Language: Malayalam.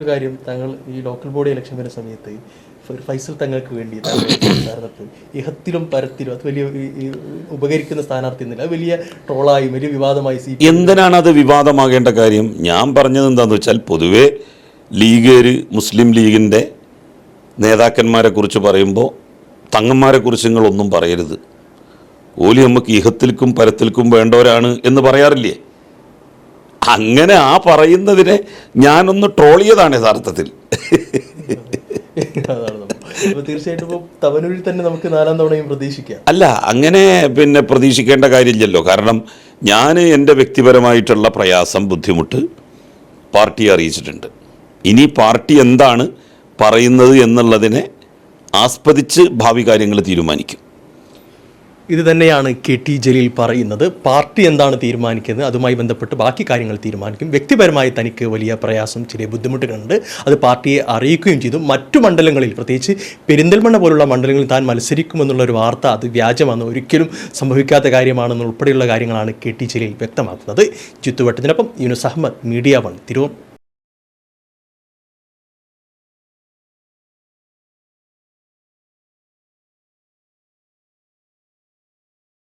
കാര്യം താങ്കൾ ഈ ലോക്കൽ ബോഡി ഇലക്ഷൻ വരുന്ന സമയത്ത് ഫൈസൽ തങ്ങൾക്ക് വേണ്ടി സ്ഥാനാർത്ഥി ഇഹത്തിലും പരത്തിലും അത് വലിയ ഉപകരിക്കുന്ന സ്ഥാനാർത്ഥി എന്നില്ല, അത് വലിയ ട്രോളായി വലിയ വിവാദമായി. എന്തിനാണ് അത് വിവാദമാകേണ്ട കാര്യം? ഞാൻ പറഞ്ഞത് എന്താണെന്ന് വെച്ചാൽ, പൊതുവെ ലീഗുകാർ മുസ്ലിം ലീഗിൻ്റെ നേതാക്കന്മാരെ കുറിച്ച് പറയുമ്പോൾ തങ്ങന്മാരെ കുറിച്ച് നിങ്ങളൊന്നും പറയരുത്, ഓലി നമുക്ക് ഇഹത്തിൽക്കും പരത്തിൽക്കും വേണ്ടവരാണ് എന്ന് പറയാറില്ലേ? അങ്ങനെ ആ പറയുന്നതിനെ ഞാനൊന്ന് ട്രോളിയതാണ് യഥാർത്ഥത്തിൽ. തീർച്ചയായിട്ടും തവനൂരിൽ തന്നെ നമുക്ക് 4ാം തവണയും പ്രതീക്ഷിക്കാം. അല്ല, അങ്ങനെ പ്രതീക്ഷിക്കേണ്ട കാര്യമില്ലല്ലോ. കാരണം ഞാൻ എൻ്റെ വ്യക്തിപരമായിട്ടുള്ള പ്രയാസം, ബുദ്ധിമുട്ട് പാർട്ടിയെ അറിയിച്ചിട്ടുണ്ട്. ഇനി പാർട്ടി എന്താണ് പറയുന്നത് എന്നുള്ളതിനെ ആസ്പദിച്ച് ഭാവി കാര്യങ്ങൾ തീരുമാനിക്കും. ഇത് തന്നെയാണ് KT ജലീൽ പറയുന്നത്. പാർട്ടി എന്താണ് തീരുമാനിക്കുന്നത് അതുമായി ബന്ധപ്പെട്ട് ബാക്കി കാര്യങ്ങൾ തീരുമാനിക്കും. വ്യക്തിപരമായി തനിക്ക് വലിയ പ്രയാസം, ചില ബുദ്ധിമുട്ടുകളുണ്ട്, അത് പാർട്ടിയെ അറിയിക്കുകയും ചെയ്തു. മറ്റു മണ്ഡലങ്ങളിൽ, പ്രത്യേകിച്ച് പെരിന്തൽമണ്ണ പോലുള്ള മണ്ഡലങ്ങളിൽ താൻ മത്സരിക്കുമെന്നുള്ളൊരു വാർത്ത അത് വ്യാജമാണ്, ഒരിക്കലും സംഭവിക്കാത്ത കാര്യമാണെന്നുൾപ്പെടെയുള്ള കാര്യങ്ങളാണ് KT ജലീൽ വ്യക്തമാക്കുന്നത്. ജിത്തുവട്ടത്തിനൊപ്പം യൂനുസ് അഹമ്മദ്, മീഡിയ 1, തിരൂർ.